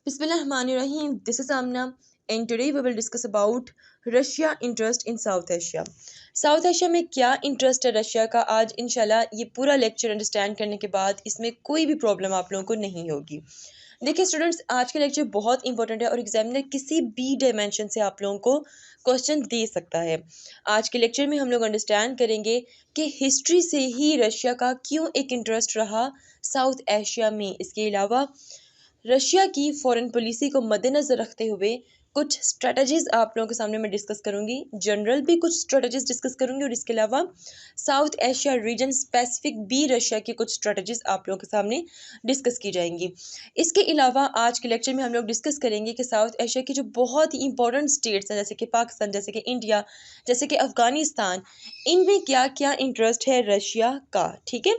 Bismillahirrahmanirrahim. This is Amna, and today we will discuss about Russia interest in South Asia. South Asia में क्या interest है Russia का, आज इंशाल्लाह ये पूरा लेक्चर अंडरस्टैंड करने के बाद इसमें कोई भी प्रॉब्लम आप लोगों को नहीं होगी। देखिए स्टूडेंट्स, आज का लेक्चर बहुत इंपॉर्टेंट है और एग्जामिनर किसी भी डायमेंशन से आप लोगों को क्वेश्चन दे सकता है। आज के लेक्चर में हम लोग अंडरस्टैंड करेंगे कि हिस्ट्री से ही रशिया का क्यों एक इंटरेस्ट रहा साउथ एशिया में। इसके अलावा रशिया की फॉरेन पॉलिसी को मद्देनज़र रखते हुए कुछ स्ट्रेटजीज आप लोगों के सामने मैं डिस्कस करूंगी, जनरल भी कुछ स्ट्रेटजीज डिस्कस करूंगी और इसके अलावा साउथ एशिया रीजन स्पेसिफिक भी रशिया की कुछ स्ट्रेटजीज आप लोगों के सामने डिस्कस की जाएंगी। इसके अलावा आज के लेक्चर में हम लोग डिस्कस करेंगे कि साउथ एशिया की जो बहुत ही इंपॉर्टेंट स्टेट्स हैं जैसे कि पाकिस्तान, जैसे कि इंडिया, जैसे कि अफगानिस्तान, इनमें क्या क्या इंटरेस्ट है रशिया का। ठीक है,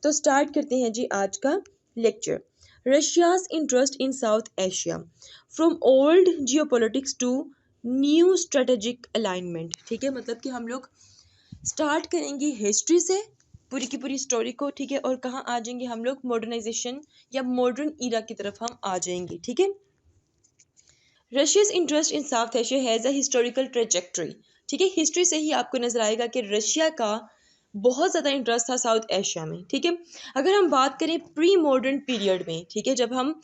तो स्टार्ट करते हैं जी आज का lecture. Russia's interest in South Asia, from old geopolitics to new strategic alignment। ठीक है, मतलब कि हम लोग स्टार्ट करेंगे हिस्ट्री से पूरी की पूरी स्टोरी को, ठीक है, और कहाँ आ जाएंगे हम लोग मॉडर्नाइजेशन या मॉडर्न ईरा की तरफ हम आ जाएंगे। ठीक है, Russia's interest in South Asia has a historical trajectory. ठीक है, हिस्ट्री से ही आपको नजर आएगा कि रशिया का बहुत ज़्यादा इंटरेस्ट था साउथ एशिया में। ठीक है, अगर हम बात करें प्री मॉडर्न पीरियड में, ठीक है, जब हम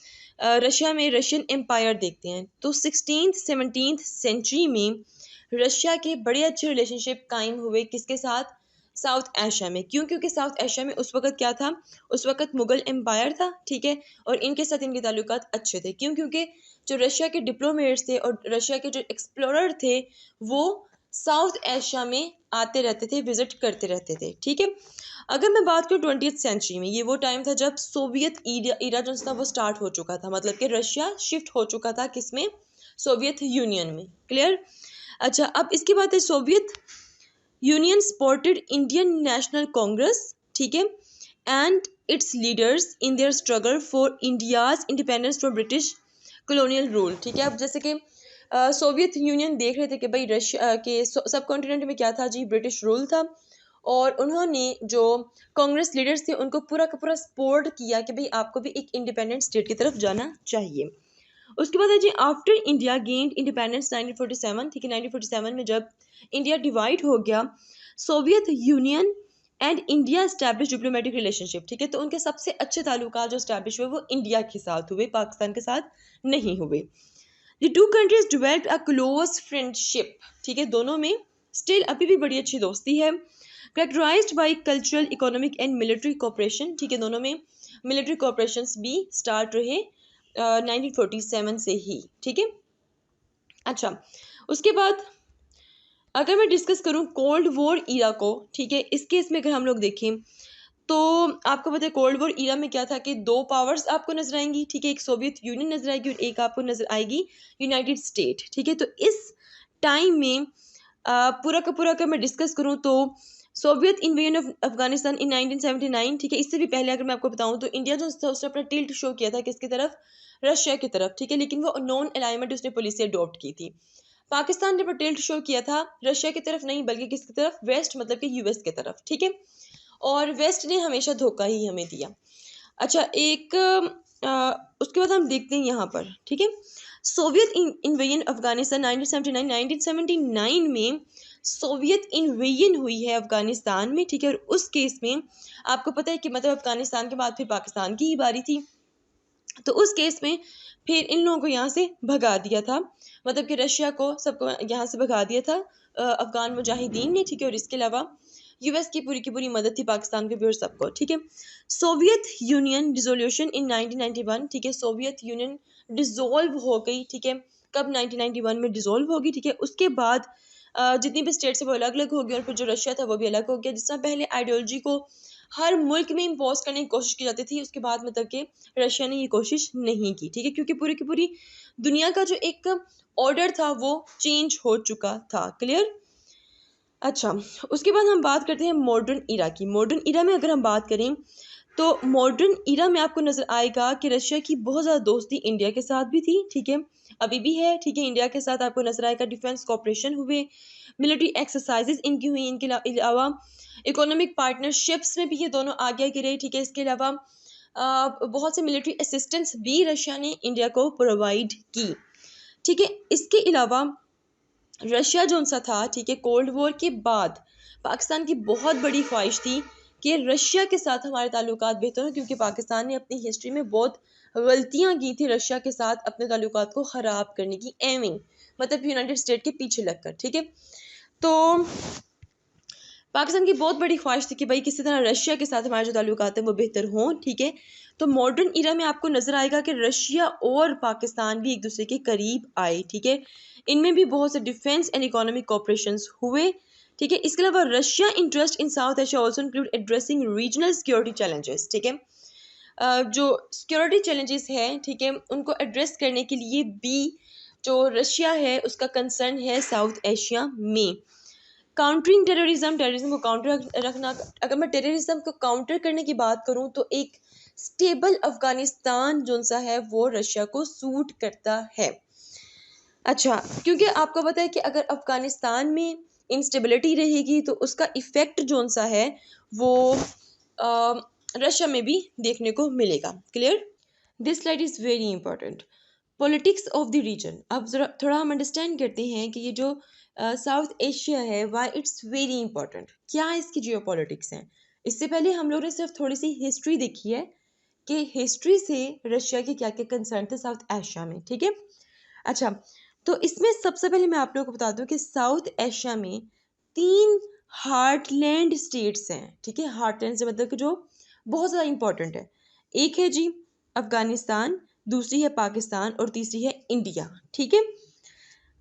रशिया में रशियन एम्पायर देखते हैं तो 16th-17th सेंचुरी में रशिया के बड़े अच्छे रिलेशनशिप कायम हुए किसके साथ, साउथ एशिया में। क्यों? क्योंकि साउथ एशिया में उस वक्त क्या था, उस वक्त मुगल एम्पायर था। ठीक है, और इनके साथ इनके ताल्लुकात अच्छे थे। क्यों? क्योंकि जो रशिया के डिप्लोमेट्स थे और रशिया के जो एक्सप्लोरर थे वो साउथ एशिया में आते रहते थे, विजिट करते रहते थे। ठीक है, अगर मैं बात करूँ 20th सेंचुरी में, ये वो टाइम था जब सोवियत ईरा जो था वो स्टार्ट हो चुका था, मतलब कि रशिया शिफ्ट हो चुका था किसमें, सोवियत यूनियन में। क्लियर? अच्छा, अब इसकी बात है, Soviet union supported Indian national Congress, ठीक है, and it's leaders in their struggle for India's independence from British colonial rule. ठीक है, अब जैसे कि सोवियत यूनियन देख रहे थे कि भाई रशिया के सब कॉन्टिनेंट में क्या था जी, ब्रिटिश रूल था, और उन्होंने जो कांग्रेस लीडर्स थे उनको पूरा का पूरा सपोर्ट किया कि भाई आपको भी एक इंडिपेंडेंट स्टेट की तरफ जाना चाहिए। उसके बाद है जी, आफ्टर इंडिया गेन्ड इंडिपेंडेंस 1947, ठीक है, 1947 में जब इंडिया डिवाइड हो गया, Soviet union and India establish diplomatic relationship. ठीक है, तो उनके सबसे अच्छे ताल्लुकात जो एस्टैब्लिश हुए वो इंडिया के साथ हुए, पाकिस्तान के साथ नहीं हुए। The two countries developed a close friendship। ठीक है, दोनों में स्टिल अभी भी बड़ी अच्छी दोस्ती है। Characterized by cultural, economic and military cooperation। ठीक है, दोनों में मिलिट्री कोऑपरेशंस भी स्टार्ट रहे 1947 से ही। ठीक है, अच्छा, उसके बाद अगर मैं डिस्कस करूं कोल्ड वॉर ईरा को, ठीक है, इस केस में अगर हम लोग देखें तो आपको पता है कोल्ड वॉर ईरा में क्या था कि दो पावर्स आपको नजर आएंगी। ठीक है, एक सोवियत यूनियन नजर आएगी और एक आपको नजर आएगी यूनाइटेड स्टेट। ठीक है, तो इस टाइम में पूरा का पूरा अगर मैं डिस्कस करूं तो सोवियत इन्वेजन ऑफ अफगानिस्तान इन 1979। ठीक है, इससे भी पहले अगर मैं आपको बताऊं तो इंडिया जो था उसने अपना टिल्ट शो किया था किसकी तरफ, रशिया की तरफ। ठीक है, लेकिन वो नॉन अलाइनमेंट उसने पॉलिसी अडॉप्ट की थी। पाकिस्तान ने अपना टिल्ट शो किया था रशिया की तरफ नहीं बल्कि किसकी तरफ, वेस्ट, मतलब कि यूएस की तरफ। ठीक है, और वेस्ट ने हमेशा धोखा ही हमें दिया। अच्छा, एक उसके बाद हम देखते हैं यहाँ पर, ठीक है, सोवियत इन्वेजन अफगानिस्तान 1979 में सोवियत इन्वेजन हुई है अफगानिस्तान में। ठीक है, और उस केस में आपको पता है कि मतलब अफगानिस्तान के बाद फिर पाकिस्तान की ही बारी थी, तो उस केस में फिर इन लोगों को यहाँ से भगा दिया था, मतलब कि रशिया को सबको यहाँ से भगा दिया था अफगान मुजाहिदीन ने। ठीक है, और इसके अलावा यूएस की पूरी मदद थी पाकिस्तान के भी और सबको। ठीक है, सोवियत यूनियन डिसोल्यूशन इन 1991। ठीक है, सोवियत यूनियन डिसॉल्व हो गई। ठीक है, कब, 1991 में डिसॉल्व होगी। ठीक है, उसके बाद जितनी भी स्टेट्स है वो अलग अलग हो गई और फिर जो रशिया था वो भी अलग हो गया। जिस तरह पहले आइडियोलॉजी को हर मुल्क में इम्पोज करने की कोशिश की जाती थी, उसके बाद मतलब कि रशिया ने ये कोशिश नहीं की। ठीक है, क्योंकि पूरी की पूरी दुनिया का जो एक ऑर्डर था वो चेंज हो चुका था। क्लियर? अच्छा, उसके बाद हम बात करते हैं मॉडर्न ईरा की। मॉडर्न ईरा में अगर हम बात करें तो मॉडर्न ईरा में आपको नजर आएगा कि रशिया की बहुत ज़्यादा दोस्ती इंडिया के साथ भी थी। ठीक है, अभी भी है। ठीक है, इंडिया के साथ आपको नजर आएगा डिफेंस कॉपरेशन हुए, मिलिट्री एक्सरसाइजेज इनकी हुई, इनके अलावा इकोनॉमिक पार्टनरशिप्स में भी ये दोनों आगे आगे रहे। ठीक है, इसके अलावा बहुत से मिलिट्री असिस्टेंस भी रशिया ने इंडिया को प्रोवाइड की। ठीक है, इसके अलावा रशिया जो सा था, ठीक है, कोल्ड वॉर के बाद पाकिस्तान की बहुत बड़ी ख्वाहिश थी कि रशिया के साथ हमारे ताल्लुकात बेहतर हों, क्योंकि पाकिस्तान ने अपनी हिस्ट्री में बहुत गलतियां की थी रशिया के साथ अपने ताल्लुकात को ख़राब करने की एमिंग, मतलब यूनाइटेड स्टेट के पीछे लगकर। ठीक है, तो पाकिस्तान की बहुत बड़ी ख्वाहिश थी कि भाई किसी तरह रशिया के साथ हमारे जो ताल्लुकात हैं वो बेहतर हों। ठीक है, तो मॉडर्न इरा में आपको नजर आएगा कि रशिया और पाकिस्तान भी एक दूसरे के करीब आए। ठीक है, इनमें भी बहुत से डिफेंस एंड इकोनॉमिक कोऑपरेशन हुए। ठीक है, इसके अलावा Russia interest in South Asia also include addressing regional security challenges. ठीक है, जो सिक्योरिटी चैलेंजेस हैं, ठीक है, उनको एड्रेस करने के लिए भी जो रशिया है उसका कंसर्न है साउथ एशिया में। काउंटरिंग टेररिज्म, टेररिज्म को काउंटर रखना। अगर मैं टेररिज्म को काउंटर करने की बात करूं तो एक स्टेबल अफगानिस्तान जो सा है वो रशिया को सूट करता है। अच्छा, क्योंकि आपको पता है कि अगर अफगानिस्तान में इंस्टेबिलिटी रहेगी तो उसका इफेक्ट जो सा है वो रशिया में भी देखने को मिलेगा। Clear? This slide is very important. Politics of the region. अब जरा थोड़ा हम अंडरस्टैंड करते हैं कि ये जो साउथ एशिया है वाई इट्स वेरी इंपॉर्टेंट, क्या इसकी जियो पॉलिटिक्स हैं। इससे पहले हम लोग ने सिर्फ थोड़ी सी हिस्ट्री देखी है कि हिस्ट्री से रशिया के क्या क्या कंसर्न थे साउथ एशिया में। ठीक है, अच्छा, तो इसमें सबसे पहले मैं आप लोगों को बता दूं कि साउथ एशिया में 3 हार्टलैंड स्टेट्स हैं। ठीक है, हार्टलैंड से मतलब कि जो बहुत ज़्यादा इंपॉर्टेंट है। एक है जी अफगानिस्तान, दूसरी है पाकिस्तान और तीसरी है इंडिया। ठीक है,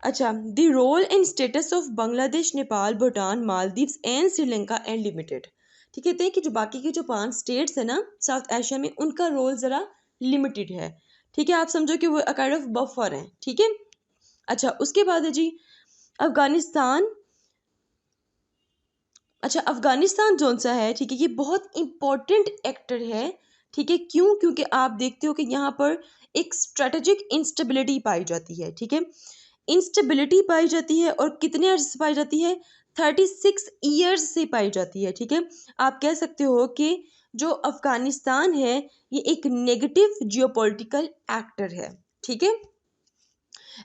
अच्छा, the role and status of Bangladesh, Nepal, Bhutan, Maldives and Sri Lanka and limited. ठीक है, कि जो बाकी की जो 5 स्टेट्स है ना साउथ एशिया में, उनका रोल ज़रा लिमिटेड है। ठीक है, आप समझो कि वो काइंड ऑफ बफर हैं। ठीक है, अच्छा, उसके बाद है जी अफगानिस्तान। अच्छा, अफगानिस्तान जोन सा है, ठीक है, ये बहुत इंपॉर्टेंट एक्टर है। ठीक है, क्यों? क्योंकि आप देखते हो कि यहाँ पर एक स्ट्रेटेजिक इंस्टेबिलिटी पाई जाती है। ठीक है, इंस्टेबिलिटी पाई जाती है और कितने अर्ज से पाई जाती है? 36 ईयर्स से पाई जाती है। ठीक है, आप कह सकते हो कि जो अफगानिस्तान है ये एक नेगेटिव जियोपॉलिटिकल एक्टर है। ठीक है,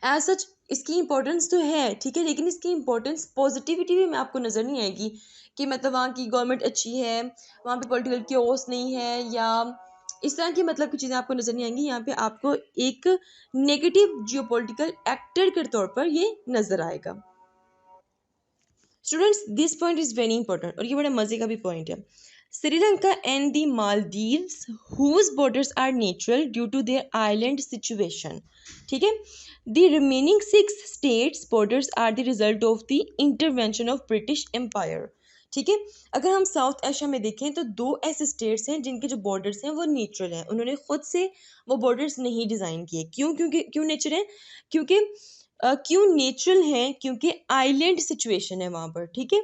एज सच इसकी इंपॉर्टेंस तो है। ठीक है, लेकिन इसकी इंपॉर्टेंस पॉजिटिविटी में आपको नज़र नहीं आएगी कि मतलब वहाँ की गवर्नमेंट अच्छी है, वहाँ पे पॉलिटिकल क्योस नहीं है या इस तरह की मतलब की चीज़ें आपको नज़र नहीं आएंगी। यहाँ पे आपको एक नेगेटिव जियोपॉलिटिकल एक्टर के तौर पर ये नज़र आएगा। Students, this point is very important और ये बड़ा मज़े का भी पॉइंट है। Sri Lanka and the Maldives whose borders are natural due to their island situation. ठीक है, the remaining 6 states borders are the result of the intervention of British empire. ठीक है, अगर हम साउथ एशिया में देखें तो 2 ऐसे स्टेट्स हैं जिनके जो बॉर्डर्स हैं वो नेचुरल हैं, उन्होंने खुद से वो बॉर्डर्स नहीं डिज़ाइन किए। क्यों नेचर है? क्योंकि क्यों नेचुरल हैं? क्योंकि आइलैंड सिचुएशन है वहाँ पर। ठीक है,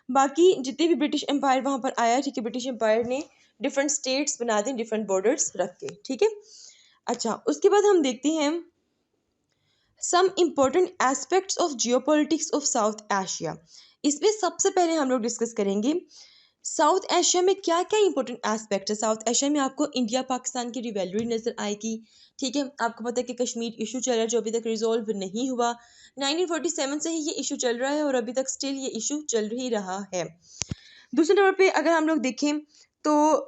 बाकी जितने भी ब्रिटिश एम्पायर वहाँ पर आया, ठीक है, ब्रिटिश एम्पायर ने डिफरेंट स्टेट्स बना दी डिफरेंट बॉर्डर्स रख के। ठीक है, अच्छा, उसके बाद हम देखते हैं some important aspects of geopolitics of South Asia. इसमें सबसे पहले हम लोग डिस्कस करेंगे साउथ एशिया में क्या क्या इंपॉर्टेंट एस्पेक्ट है। साउथ एशिया में आपको इंडिया पाकिस्तान की रिवेलरी नज़र आएगी। ठीक है, आपको पता है कि कश्मीर इशू चल रहा है जो अभी तक रिजॉल्व नहीं हुआ। 1947 से ही ये इशू चल रहा है और अभी तक स्टिल ये इशू चल ही रहा है। दूसरे नंबर पे अगर हम लोग देखें तो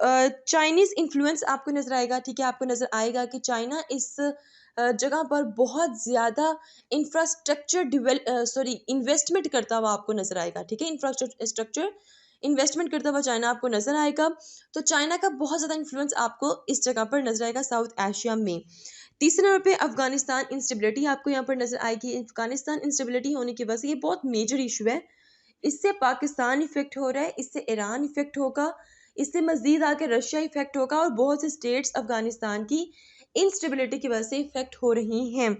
चाइनीज़ इन्फ्लुएंस आपको नज़र आएगा। ठीक है, आपको नज़र आएगा कि चाइना इस जगह पर बहुत ज़्यादा इन्वेस्टमेंट करता हुआ आपको नज़र आएगा। ठीक है, इंफ्रास्ट्रक्चर इन्वेस्टमेंट करता हुआ चाइना आपको नज़र आएगा। तो चाइना का बहुत ज़्यादा इन्फ्लुएंस आपको इस जगह पर नज़र आएगा साउथ एशिया में। तीसरे नंबर पे अफगानिस्तान इंस्टेबिलिटी आपको यहाँ पर नज़र आएगी। अफगानिस्तान इंस्टेबिलिटी होने की वजह से ये बहुत मेजर इशू है। इससे पाकिस्तान इफेक्ट हो रहा है, इससे ईरान इफेक्ट होगा, इससे मज़ीद आके रशिया इफेक्ट होगा और बहुत से स्टेट्स अफगानिस्तान की इंस्टेबिलिटी की वजह से इफेक्ट हो रही हैं।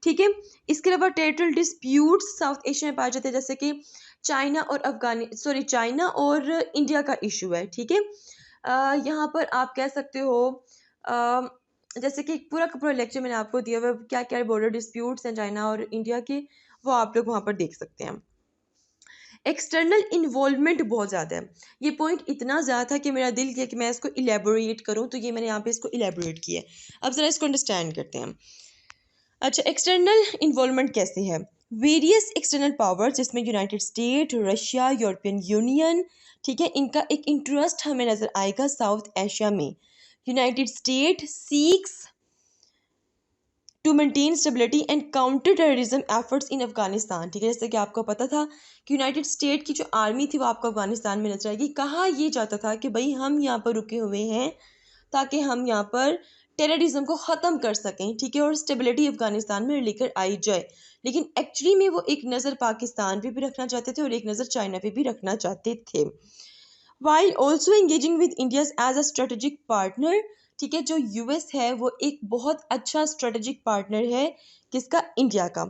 ठीक है, इसके अलावा टेरिटोरियल डिस्प्यूट्स साउथ एशिया में पाए जाते हैं, जैसे कि चाइना और इंडिया का इशू है। ठीक है, यहाँ पर आप कह सकते हो अ, जैसे कि पूरा का पूरा लेक्चर मैंने आपको दिया हुआ, क्या क्या बॉर्डर डिस्प्यूट्स हैं चाइना और इंडिया के, वो आप लोग वहाँ पर देख सकते हैं। एक्सटर्नल इन्वॉल्वमेंट बहुत ज़्यादा है। ये पॉइंट इतना ज़्यादा था कि मेरा दिल किया कि मैं इसको इलेबोरेट करूँ, तो ये मैंने यहाँ पे इसको इलेबोरेट किया है। अब ज़रा इसको अंडरस्टैंड करते हैं। अच्छा, एक्सटर्नल इन्वॉल्वमेंट कैसे है? वेरियस एक्सटर्नल पावर जिसमें United State, Russia, European Union, ठीक है, इनका एक इंटरेस्ट हमें नज़र आएगा साउथ एशिया में। United State seeks to maintain stability and counter terrorism efforts in Afghanistan, ठीक है। जैसे कि आपको पता था कि यूनाइटेड स्टेट की जो आर्मी थी वो आपको अफगानिस्तान में नजर आएगी। कहा ये जाता था कि भाई हम यहाँ पर रुके हुए हैं ताकि हम यहाँ पर टेररिज्म को ख़त्म कर सकें, ठीक है, और स्टेबिलिटी अफगानिस्तान में लेकर आई जाए। लेकिन एक्चुअली में वो एक नज़र पाकिस्तान पे भी रखना चाहते थे और एक नज़र चाइना पे भी रखना चाहते थे, while also engaging with India as a strategic partner, ठीक है। जो यूएस है वो एक बहुत अच्छा स्ट्रेटेजिक पार्टनर है, किसका? इंडिया का।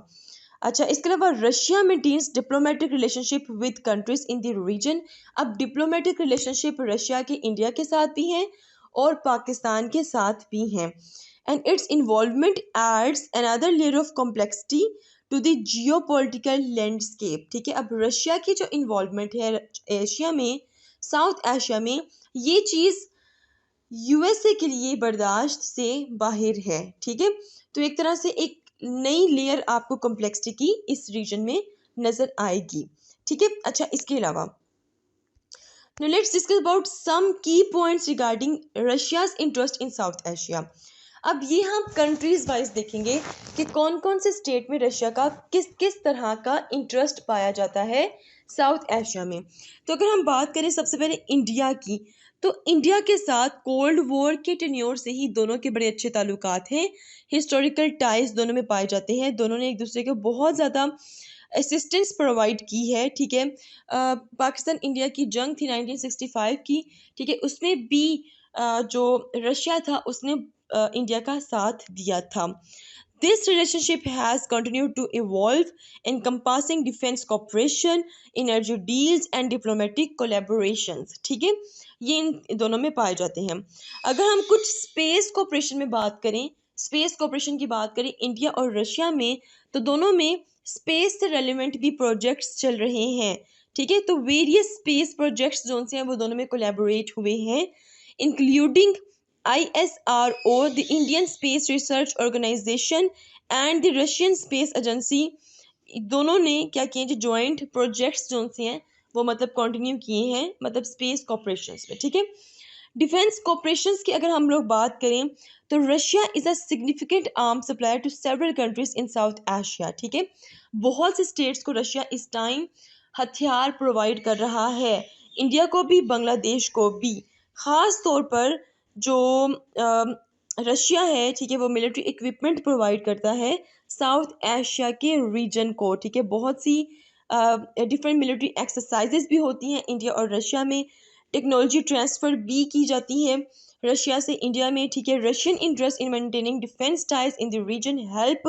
अच्छा, इसके अलावा Russia maintains diplomatic relationship with countries in the region. अब डिप्लोमेटिक रिलेशनशिप रशिया के इंडिया के साथ भी हैं और पाकिस्तान के साथ भी हैं, and its involvement adds another layer of complexity to the geopolitical landscape, ठीक है। अब रशिया की जो इन्वॉल्वमेंट है एशिया में, साउथ एशिया में, ये चीज़ यूएसए के लिए बर्दाश्त से बाहर है, ठीक है। तो एक तरह से एक नई लेयर आपको कॉम्प्लेक्सिटी की इस रीजन में नजर आएगी, ठीक है। अच्छा, इसके अलावा now let's discuss about some key points regarding Russia's interest in South Asia। अब ये हम कंट्रीज वाइज देखेंगे कि कौन कौन से स्टेट में रशिया का किस किस तरह का इंटरेस्ट पाया जाता है साउथ एशिया में। तो अगर हम बात करें सबसे पहले इंडिया की, तो इंडिया के साथ कोल्ड वॉर के टेन्योर से ही दोनों के बड़े अच्छे ताल्लुकात हैं, हिस्टोरिकल टाइज दोनों में पाए जाते हैं, दोनों ने एक दूसरे को बहुत ज़्यादा असिस्टेंस प्रोवाइड की है, ठीक है। पाकिस्तान इंडिया की जंग थी 1965 की, ठीक है, उसमें भी जो रशिया था उसने इंडिया का साथ दिया था। This relationship has continued to evolve encompassing defence cooperation, energy deals and diplomatic collaborations, ठीक है, ये इन दोनों में पाए जाते हैं। अगर हम कुछ स्पेस कोऑपरेशन में बात करें, स्पेस कोऑपरेशन की बात करें इंडिया और रशिया में, तो दोनों में स्पेस से रेलिवेंट भी प्रोजेक्ट्स चल रहे हैं, ठीक है। तो वेरियस स्पेस प्रोजेक्ट्स जो से हैं वो दोनों में कोलैबोरेट हुए हैं, including ISRO, the Indian space research organisation and the Russian space agency. दोनों ने क्या किए, जो जॉइंट प्रोजेक्ट्स जो से हैं वो मतलब कंटिन्यू किए हैं, मतलब स्पेस कॉपरेशंस में, ठीक है। डिफेंस कॉपरेशंस की अगर हम लोग बात करें तो Russia is a significant arm supplier to several countries in South Asia, ठीक है। बहुत से स्टेट्स को रशिया इस टाइम हथियार प्रोवाइड कर रहा है, इंडिया को भी, बांग्लादेश को भी। ख़ास तौर पर जो रशिया है, ठीक है, वो मिलिट्री इक्विपमेंट प्रोवाइड करता है साउथ एशिया के रीजन को, ठीक है। बहुत सी डिफरेंट मिलिट्री एक्सरसाइजेज भी होती हैं इंडिया और रशिया में, टेक्नोलॉजी ट्रांसफ़र भी की जाती है रशिया से इंडिया में, ठीक है। Russian interest in maintaining defence ties in the region help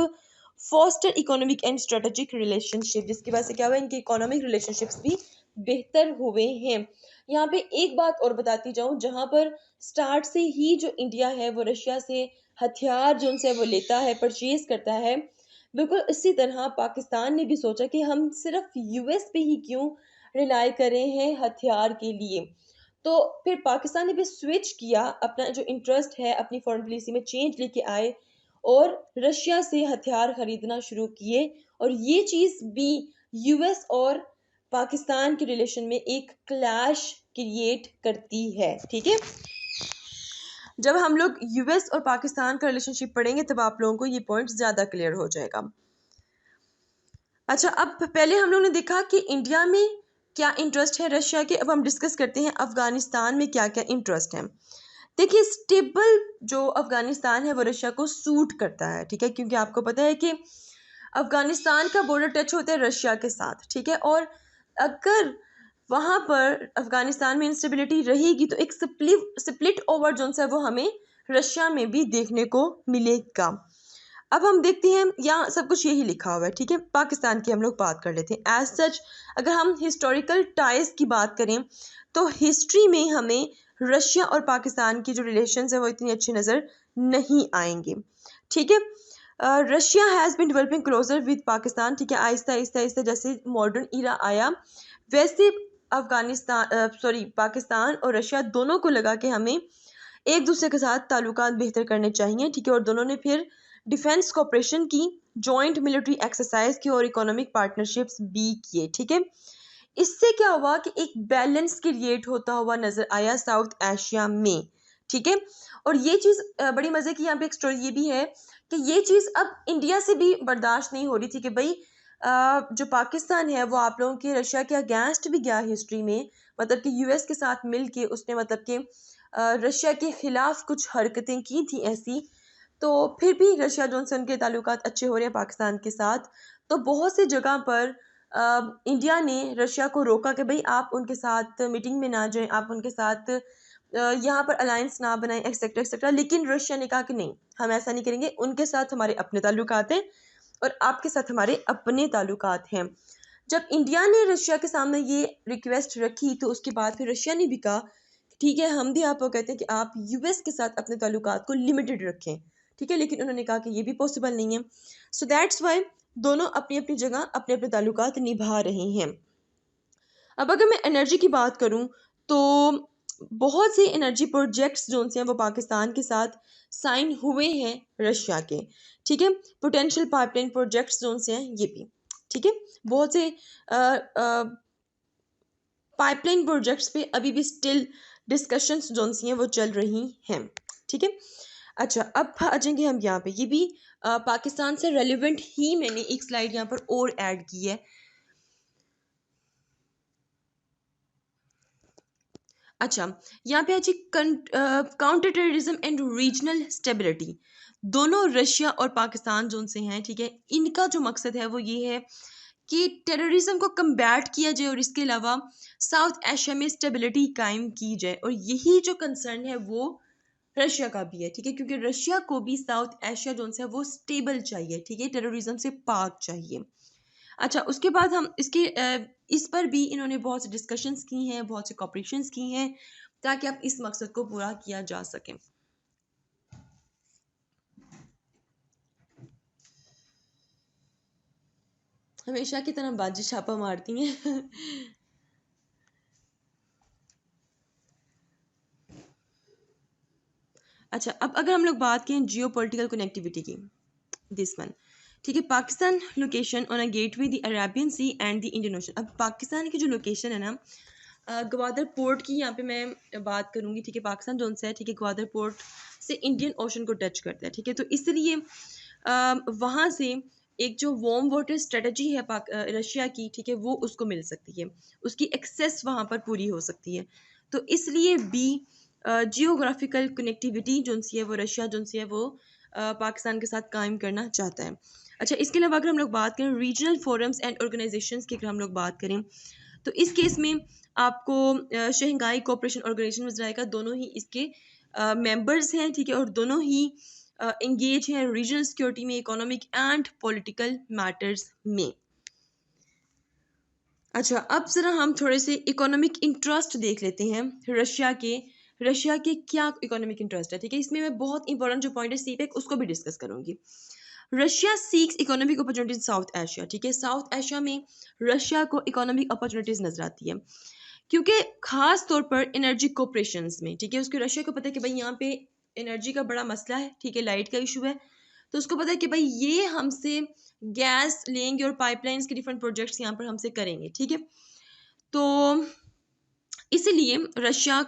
foster economic and strategic relationship, जिसकी वजह से क्या हुआ, इनके इकोनॉमिक रिलेशनशिप्स भी बेहतर हुए हैं। यहाँ पे एक बात और बताती जाऊँ, जहाँ पर स्टार्ट से ही जो इंडिया है वो रशिया से हथियार जो उनसे वो लेता है, परचेज करता है, बिल्कुल इसी तरह पाकिस्तान ने भी सोचा कि हम सिर्फ यूएस पे ही क्यों रिलाई कर रहे हैं हथियार के लिए। तो फिर पाकिस्तान ने भी स्विच किया, अपना जो इंटरेस्ट है अपनी फॉरेन पॉलिसी में चेंज लेके आए और रशिया से हथियार खरीदना शुरू किए, और ये चीज़ भी यूएस और पाकिस्तान के रिलेशन में एक क्लैश क्रिएट करती है, ठीक है। जब हम लोग यूएस और पाकिस्तान का रिलेशनशिप पढ़ेंगे तब आप लोगों को ये पॉइंट ज़्यादा क्लियर हो जाएगा। अच्छा, अब पहले हम लोग ने देखा कि इंडिया में क्या इंटरेस्ट है रशिया के, अब हम डिस्कस करते हैं अफगानिस्तान में क्या क्या इंटरेस्ट है। देखिए, स्टेबल जो अफगानिस्तान है वो रशिया को सूट करता है, ठीक है, क्योंकि आपको पता है कि अफगानिस्तान का बॉर्डर टच होता है रशिया के साथ, ठीक है। और अगर वहाँ पर अफगानिस्तान में इंस्टेबिलिटी रहेगी तो एक स्प्लिट ओवर जोन है वो हमें रशिया में भी देखने को मिलेगा। अब हम देखते हैं, यहाँ सब कुछ यही लिखा हुआ है, ठीक है। पाकिस्तान की हम लोग बात कर लेते हैं। एज सच अगर हम हिस्टोरिकल टाइज की बात करें तो हिस्ट्री में हमें रशिया और पाकिस्तान की जो रिलेशंस है वो इतनी अच्छी नज़र नहीं आएंगे, ठीक है। Russia has been developing closer with Pakistan, ठीक है, आहिस्ता आहिस्ता आहिस्ता जैसे मॉडर्न ईरा आया वैसे पाकिस्तान और रशिया दोनों को लगा कि हमें एक दूसरे के साथ ताल्लुकात बेहतर करने चाहिए, ठीक है, और दोनों ने फिर डिफेंस कोऑपरेशन की, जॉइंट मिलिट्री एक्सरसाइज की और इकोनॉमिक पार्टनरशिप्स भी किए, ठीक है। इससे क्या हुआ कि एक बैलेंस क्रिएट होता हुआ नजर आया साउथ एशिया में, ठीक है। और ये चीज़ बड़ी मज़े की यहाँ पे एक स्टोरी ये भी है कि ये चीज़ अब इंडिया से भी बर्दाश्त नहीं हो रही थी कि भाई जो पाकिस्तान है वो आप लोगों के रशिया के अगेंस्ट भी गया हिस्ट्री में, मतलब कि यूएस के साथ मिल के उसने मतलब कि रशिया के खिलाफ कुछ हरकतें की थी ऐसी, तो फिर भी रशिया जो उनसे उनके ताल्लुकात अच्छे हो रहे हैं पाकिस्तान के साथ। तो बहुत सी जगह पर इंडिया ने रशिया को रोका कि भाई आप उनके साथ मीटिंग में ना जाएं, आप उनके साथ यहाँ पर अलायंस ना बनाएं, एक्सेट्रा एक्सेट्रा। लेकिन रशिया ने कहा कि नहीं, हम ऐसा नहीं करेंगे, उनके साथ हमारे अपने ताल्लुकात हैं और आपके साथ हमारे अपने ताल्लुकात हैं। जब इंडिया ने रशिया के सामने ये रिक्वेस्ट रखी तो उसके बाद फिर रशिया ने भी कहा ठीक है, हम भी आपको कहते हैं कि आप यूएस के साथ अपने ताल्लुकात को लिमिटेड रखें, ठीक है, लेकिन उन्होंने कहा कि ये भी पॉसिबल नहीं है। सो दैट्स वाई दोनों अपनी अपनी जगह अपने अपने ताल्लुकात निभा रहे हैं। अब अगर मैं एनर्जी की बात करूं तो बहुत से एनर्जी प्रोजेक्ट्स जो हैं वो पाकिस्तान के साथ साइन हुए हैं रशिया के, ठीक है। पोटेंशियल पाइपलाइन प्रोजेक्ट्स जो हैं ये भी, ठीक है, बहुत से पाइपलाइन प्रोजेक्ट्स पे अभी भी स्टिल डिस्कशंस जो हैं वो चल रही हैं, ठीक है। अच्छा, अब आ जाएंगे हम यहाँ पे, ये भी पाकिस्तान से रेलिवेंट ही मैंने एक स्लाइड यहाँ पर और ऐड की है। अच्छा, यहाँ पे आज counter terrorism and regional stability, दोनों रशिया और पाकिस्तान जो से हैं, ठीक है, इनका जो मकसद है वो ये है कि टेररिज्म को कम्बैट किया जाए और इसके अलावा साउथ एशिया में स्टेबिलिटी कायम की जाए। और यही जो कंसर्न है वो रशिया का भी है, ठीक है, क्योंकि रशिया को भी साउथ एशिया जो है वो स्टेबल चाहिए, ठीक है, टेररिज्म से पाक चाहिए। अच्छा, उसके बाद हम इस पर भी इन्होंने बहुत से डिस्कशंस की हैं, बहुत से कॉपरेशंस की हैं ताकि आप इस मकसद को पूरा किया जा सके। हमेशा की तरह बाजी छापा मारती हैं। अच्छा, अब अगर हम लोग बात करें जियो पोलिटिकल कनेक्टिविटी की, दिस वन, ठीक है, Pakistan location on a gateway the Arabian sea and the Indian ocean. अब पाकिस्तान की जो लोकेशन है ना, ग्वादर पोर्ट की यहाँ पे मैं बात करूँगी, ठीक है, पाकिस्तान जोन से है, ठीक है, ग्वादर पोर्ट से इंडियन ओशन को टच करता है, ठीक है, तो इसलिए वहाँ से एक जो वार्म वाटर स्ट्रेटजी है रशिया की, ठीक है, वो उसको मिल सकती है, उसकी एक्सेस वहाँ पर पूरी हो सकती है। तो इसलिए भी जियोग्राफिकल कनेक्टिविटी जो सी है वो रशिया जो सी है वो पाकिस्तान के साथ कायम करना चाहता है। अच्छा, इसके अलावा अगर हम लोग बात करें रीजनल फोरम्स एंड ऑर्गेनाइजेशंस की, अगर हम लोग बात करें तो इस केस में आपको शंघाई कोऑपरेशन ऑर्गेनाइजेशन में जाएगा, दोनों ही इसके मेंबर्स हैं, ठीक है, और दोनों ही एंगेज हैं रीजनल सिक्योरिटी में, इकोनॉमिक एंड पॉलिटिकल मैटर्स में। अच्छा, अब ज़रा हम थोड़े से इकोनॉमिक इंटरेस्ट देख लेते हैं रशिया के क्या इकोनॉमिक इंटरेस्ट है, ठीक है, इसमें मैं बहुत इंपॉर्टेंट जो पॉइंट है सीपेक उसको भी डिस्कस करूंगी। Russia seeks economic opportunities South Asia, ठीक है, साउथ एशिया में रशिया को इकोनॉमिक अपॉर्चुनिटीज नजर आती है क्योंकि खास तौर पर एनर्जी कोऑपरेशन में, ठीक है, उसके रशिया को पता है कि भाई यहाँ पे एनर्जी का बड़ा मसला है, ठीक है, लाइट का इशू है, तो उसको पता है कि भाई ये हमसे गैस लेंगे और पाइपलाइंस के डिफरेंट प्रोजेक्ट्स यहाँ पर हमसे करेंगे, ठीक है। तो इसलिए रशिया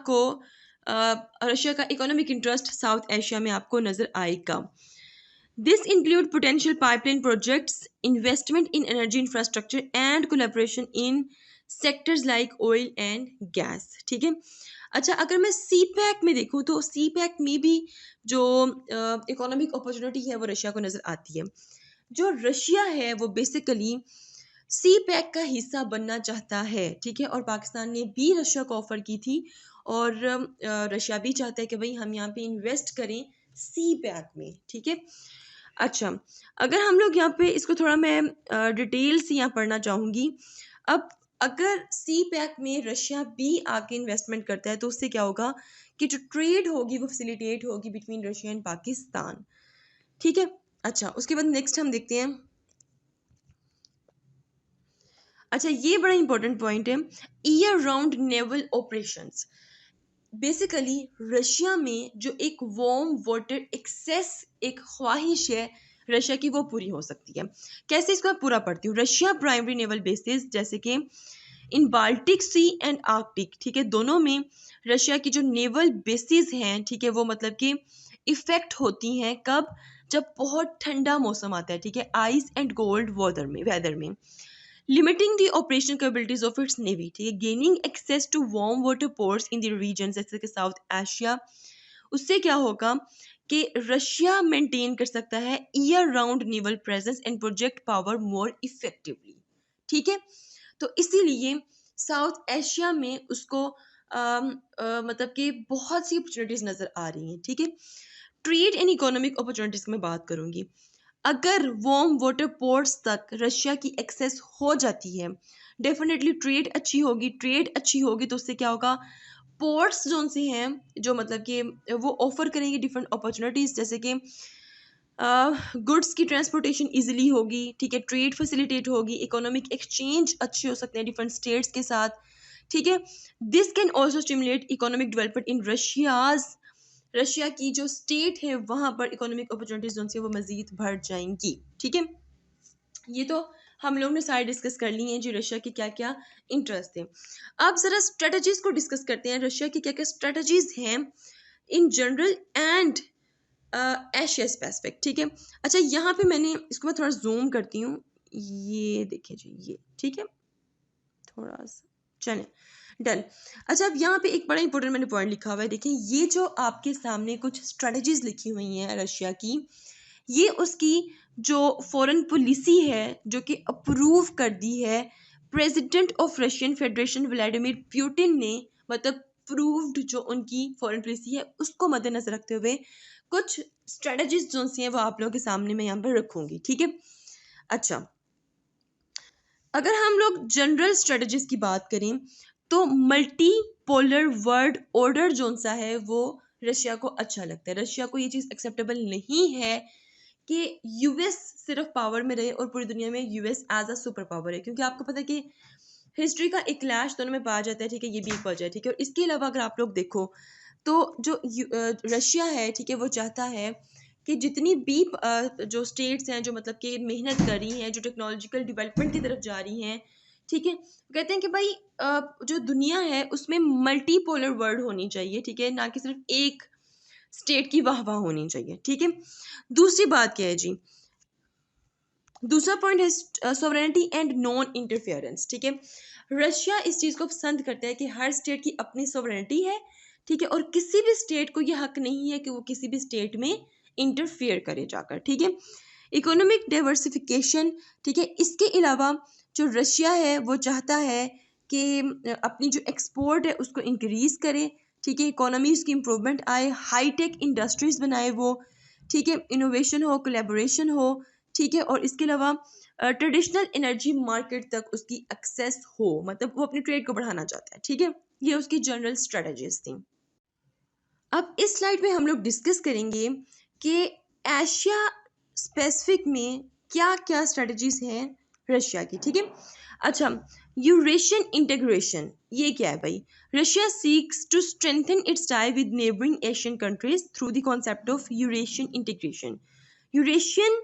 का इकोनॉमिक इंटरेस्ट साउथ एशिया में आपको नजर आएगा। This include potential pipeline projects, investment in energy infrastructure and collaboration in sectors like oil and gas, ठीक है। अच्छा, अगर मैं सी पैक में देखूँ तो सी पैक में भी जो इकोनॉमिक अपॉर्चुनिटी है वो रशिया को नज़र आती है। जो रशिया है वो बेसिकली सी पैक का हिस्सा बनना चाहता है, ठीक है, और पाकिस्तान ने भी रशिया को ऑफर की थी और रशिया भी चाहता है कि भाई हम यहाँ पे इन्वेस्ट करें सी पैक में, ठीक है। अच्छा, अगर हम लोग यहाँ पे इसको थोड़ा मैं डिटेल से यहाँ पढ़ना चाहूँगी। अब अगर सी पैक में रशिया भी आके इन्वेस्टमेंट करता है तो उससे क्या होगा कि जो ट्रेड होगी वो फैसिलिटेट होगी बिटवीन रशिया एंड पाकिस्तान, ठीक है। अच्छा, उसके बाद नेक्स्ट हम देखते हैं। अच्छा, ये बड़ा इंपॉर्टेंट पॉइंट है, year round naval operations. Basically Russia में जो एक वार्म वाटर एक्सेस एक ख्वाहिश है रशिया की, वो पूरी हो सकती है। कैसे, इसको मैं पूरा पढ़ती हूँ। रशिया प्राइमरी नेवल बेसिस जैसे कि इन बाल्टिक सी एंड आर्कटिक, ठीक है, दोनों में रशिया की जो नेवल बेसिस हैं, ठीक है, वो मतलब कि इफेक्ट होती हैं कब, जब बहुत ठंडा मौसम आता है, ठीक है, आइस एंड कोल्ड वेदर में limiting the operational capabilities of its navy, ठीक है, gaining access to warm water ports in the region जैसे कि साउथ एशिया। उससे क्या होगा कि रशिया मेंटेन कर सकता है year round naval presence and project power more effectively, ठीक है। तो इसीलिए साउथ एशिया में उसको मतलब कि बहुत सी अपॉर्चुनिटीज नजर आ रही हैं, ठीक है। ट्रेड एंड इकोनॉमिक अपॉर्चुनिटीज की मैं बात करूंगी। अगर वार्म वाटर पोर्ट्स तक रशिया की एक्सेस हो जाती है, डेफिनेटली ट्रेड अच्छी होगी तो उससे क्या होगा, पोर्ट्स जो से हैं जो मतलब कि वो ऑफर करेंगे डिफरेंट अपॉर्चुनिटीज, जैसे कि गुड्स की ट्रांसपोर्टेशन इजीली होगी, ठीक है, ट्रेड फैसिलिटेट होगी, इकोनॉमिक एक्सचेंज अच्छे हो सकते हैं डिफरेंट स्टेट्स के साथ, ठीक है। This can also stimulate economic development in Russia की जो स्टेट है वहां पर इकोनॉमिक अपॉर्चुनिटीज जो से वो मजीद बढ़ जाएंगी, ठीक है। ये तो हम लोग ने सारे डिस्कस कर लिए हैं जी रशिया के क्या क्या इंटरेस्ट थे। अब जरा स्ट्रेटजीज को डिस्कस करते हैं, रशिया की क्या क्या स्ट्रेटजीज हैं in general and Asia specific, ठीक है। अच्छा, यहाँ पे मैंने इसको मैं थोड़ा जूम करती हूँ, ये देखिए जी, ये ठीक है, थोड़ा सा चले डन। अच्छा, अब यहाँ पे एक बड़ा इंपॉर्टेंट मैंने पॉइंट लिखा हुआ है, देखिए ये जो आपके सामने कुछ स्ट्रेटजीज लिखी हुई हैं रशिया की, ये उसकी जो फॉरेन पॉलिसी है जो कि अप्रूव कर दी है president of Russian federation Vladimir Putin ने, मतलब प्रूव्ड जो उनकी फॉरेन पॉलिसी है उसको मद्देनजर रखते हुए कुछ स्ट्रेटजीज जो सी हैं वो आप लोगों के सामने मैं यहाँ पर रखूंगी, ठीक है। अच्छा, अगर हम लोग जनरल स्ट्रेटजीज की बात करें तो मल्टी पोलर वर्ल्ड ऑर्डर जो सा है वो रशिया को अच्छा लगता है। रशिया को ये चीज़ एक्सेप्टेबल नहीं है कि यूएस सिर्फ पावर में रहे और पूरी दुनिया में US as a super power है, क्योंकि आपको पता है कि हिस्ट्री का एक क्लैश दोनों में पाया जाता है, ठीक है, ये भी एक वजह है, ठीक है। और इसके अलावा अगर आप लोग देखो तो जो रशिया है, ठीक है, वो चाहता है कि जितनी भी जो स्टेट्स हैं जो मतलब कि मेहनत कर रही हैं, जो टेक्नोलॉजिकल डेवलपमेंट की तरफ जा रही हैं, ठीक है, कहते हैं कि भाई जो दुनिया है उसमें मल्टीपोलर वर्ल्ड होनी चाहिए, ठीक है, ना कि सिर्फ एक स्टेट की वाह वाह होनी चाहिए, ठीक है। दूसरी बात क्या है जी, दूसरा पॉइंट है सोवरेनिटी एंड नॉन इंटरफेरेंस, ठीक है। रशिया इस चीज़ को पसंद करता है कि हर स्टेट की अपनी सोवरेनिटी है, ठीक है, और किसी भी स्टेट को ये हक नहीं है कि वो किसी भी स्टेट में इंटरफेयर करे जाकर, ठीक है। इकोनॉमिक डाइवर्सिफिकेशन, ठीक है, इसके अलावा जो रशिया है वो चाहता है कि अपनी जो एक्सपोर्ट है उसको इंक्रीज करे, ठीक है, इकोनॉमी उसकी इम्प्रूवमेंट आए, हाईटेक इंडस्ट्रीज बनाए वो, ठीक है, इनोवेशन हो, कोलेबोरेशन हो, ठीक है, और इसके अलावा ट्रेडिशनल एनर्जी मार्केट तक उसकी एक्सेस हो, मतलब वो अपनी ट्रेड को बढ़ाना चाहता है, ठीक है। ये उसकी जनरल स्ट्रेटजीज थी। अब इस स्लाइड में हम लोग डिस्कस करेंगे कि एशिया स्पेसिफिक में क्या क्या स्ट्रेटजीज हैं रशिया की, ठीक है। अच्छा, यूरेशियन इंटीग्रेशन, ये क्या है भाई, Russia seeks to strengthen its tie with neighbouring Asian countries through the concept of Eurasian integration. Eurasian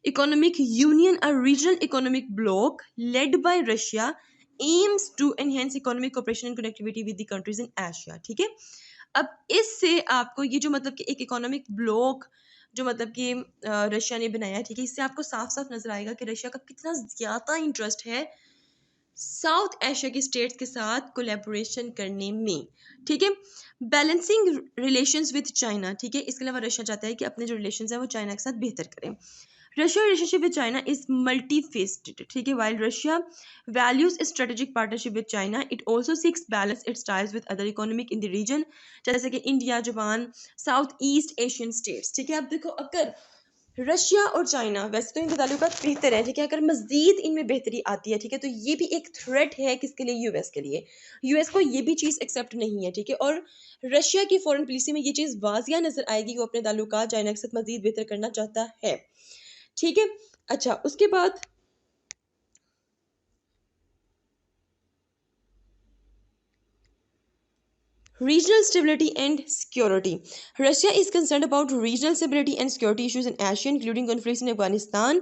economic union, a regional economic bloc led by Russia, aims to enhance economic cooperation and connectivity with the countries in Asia, ठीक है। अब इससे आपको ये जो मतलब कि एक इकोनॉमिक ब्लॉक जो मतलब कि रशिया ने बनाया, ठीक है, इससे आपको साफ साफ नजर आएगा कि रशिया का कितना ज़्यादा इंटरेस्ट है साउथ एशिया की स्टेट्स के साथ कोलैबोरेशन करने में, ठीक है। बैलेंसिंग रिलेशंस विद चाइना, ठीक है, इसके अलावा रशिया चाहता है कि अपने जो रिलेशंस हैं वो चाइना के साथ बेहतर करें। Russia relationship with China is multifaceted, ठीक है। While Russia values a strategic partnership with China, it also seeks balance its ties with other economic in the region, जैसे कि India, Japan, south east Asian states, ठीक है। अब देखो, अगर Russia और चाइना वैसे तो इनके ताल्लुकात बेहतर है, ठीक है, अगर मजीद इनमें बेहतरी आती है, ठीक है, तो ये भी एक थ्रेट है किसके लिए, यूएस के लिए। यूएस को ये भी चीज़ एक्सेप्ट नहीं है, ठीक है, और रशिया की फॉरेन पॉलिसी में ये चीज़ वाजिया नजर आएगी कि वो अपने ताल्लुकात चाइना के साथ मजीद बेहतर करना चाहता है। ठीक है। अच्छा, उसके बाद regional stability and security. Russia is concerned about regional stability and security issues in Asia, including conflicts in Afghanistan,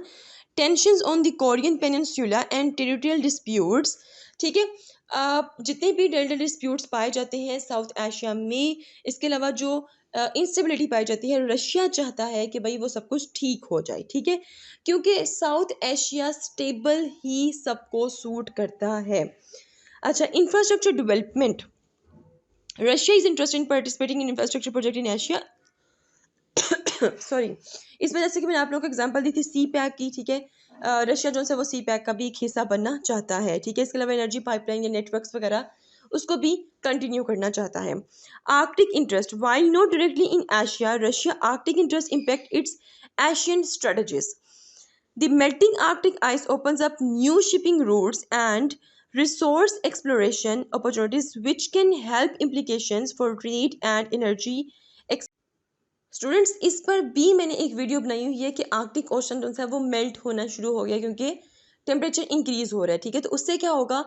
tensions on the Korean Peninsula, and territorial disputes. ठीक है। जितने भी टेरिटोरियल डिस्प्यूट्स पाए जाते हैं साउथ एशिया में, इसके अलावा जो इंस्टेबिलिटी पाई जाती है, रशिया चाहता है कि भाई वो सब कुछ ठीक हो जाए। ठीक है, क्योंकि साउथ एशिया स्टेबल ही सबको सूट करता है। अच्छा, infrastructure development. Russia is interested in participating in infrastructure project in Asia. Sorry, इसमें जैसे कि मैंने आप लोगों को एग्जांपल दी थी सी पैक की। ठीक है, रशिया जो है वो सी पैक का भी एक हिस्सा बनना चाहता है। ठीक है, इसके अलावा एनर्जी पाइपलाइन या नेटवर्क्स वगैरह उसको भी कंटिन्यू करना चाहता है। Arctic interest. While not directly in Asia, Russia Arctic interest impact it's Asian strategies. The melting Arctic ice opens up new shipping routes and resource exploration opportunities, which can help implications for trade and energy. Students, इस पर भी मैंने एक video बनाई हुई है कि Arctic ocean जो है वो मेल्ट होना शुरू हो गया क्योंकि टेम्परेचर इंक्रीज हो रहा है। ठीक है, तो उससे क्या होगा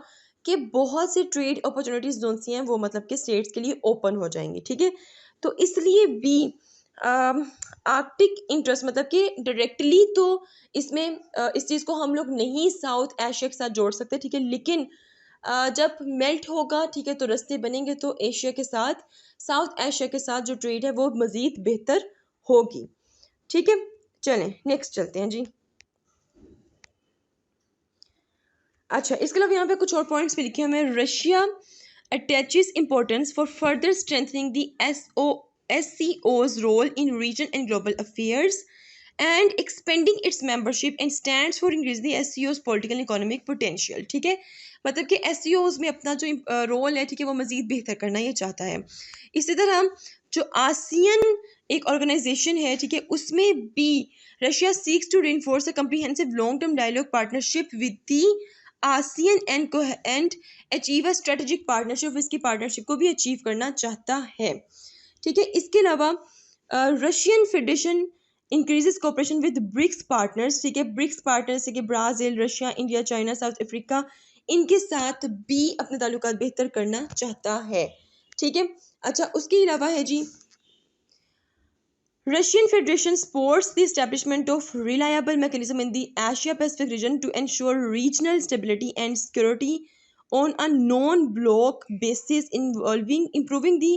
कि बहुत से ट्रेड अपॉर्चुनिटीज जो सी हैं वो मतलब कि स्टेट्स के लिए ओपन हो जाएंगी। ठीक है, तो इसलिए भी आर्कटिक इंटरेस्ट मतलब कि डायरेक्टली तो इसमें इस चीज़ को हम लोग नहीं साउथ एशिया के साथ जोड़ सकते। ठीक है, लेकिन जब मेल्ट होगा, ठीक है, तो रास्ते बनेंगे तो एशिया के साथ, साउथ एशिया के साथ जो ट्रेड है वो मज़ीद बेहतर होगी। ठीक है, चलें नेक्स्ट चलते हैं जी। अच्छा, इसके अलावा यहाँ पे कुछ और पॉइंट्स भी लिखे हुए हैं। Russia attaches importance for further strengthening the SCO's role in region and global affairs and expanding its membership and stands for increasing the SCO's political and economic potential। ठीक है, मतलब कि SCO's में अपना जो रोल है, ठीक है, वो मज़ीद बेहतर करना ये चाहता है। इसी तरह जो आसियन एक ऑर्गेनाइजेशन है, ठीक है, उसमें भी Russia seeks to reinforce a comprehensive long-term dialogue partnership with the ASEAN and achieve a strategic partnership, इसकी पार्टनरशिप को भी अचीव करना चाहता है। ठीक है, इसके अलावा Russian federation increases cooperation with BRICS partners. ठीक है, ब्रिक्स पार्टनर्स ठीक है, Brazil, Russia, India, China, South Africa, इनके साथ भी अपने ताल्लुकात बेहतर करना चाहता है। ठीक है, अच्छा, उसके अलावा है जी Russian Federation supports the establishment of reliable mechanism in the Asia-Pacific region to ensure regional stability and security on a non-block basis involving improving the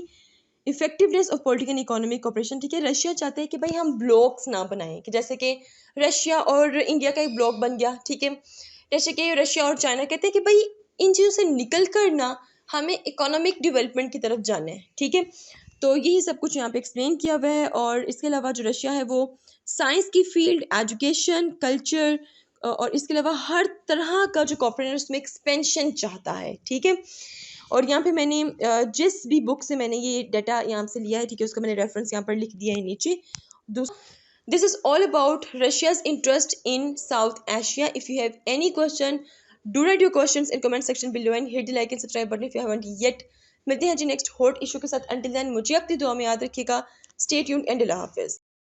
effectiveness of political and economic cooperation. ठीक है, Russia चाहते हैं कि भाई हम blocks ना बनाएं, कि जैसे कि रशिया और इंडिया का एक ब्लॉक बन गया। ठीक है, जैसे कि रशिया और चाइना कहते हैं कि भाई इन चीज़ों से निकल कर ना हमें इकोनॉमिक डेवलपमेंट की तरफ जाना है। ठीक है, तो यही सब कुछ यहाँ पे एक्सप्लेन किया हुआ है। और इसके अलावा जो रशिया है वो साइंस की फील्ड, एजुकेशन, कल्चर और इसके अलावा हर तरह का जो कॉर्पोरेट है उसमें एक्सपेंशन चाहता है। ठीक है, और यहाँ पे मैंने जिस भी बुक से मैंने ये डाटा यहाँ से लिया है, ठीक है, उसका मैंने रेफरेंस यहाँ पर लिख दिया है नीचे। This is all about Russia's interest in South Asia. If you have any question, do right your questions in comment section below and hit the like and subscribe button if you haven't yet. मिलते हैं जी next hot issue के साथ। Until then मुझे अपनी दुआ में याद रखिएगा। स्टे ट्यून्ड एंड अल्लाह हाफिज़।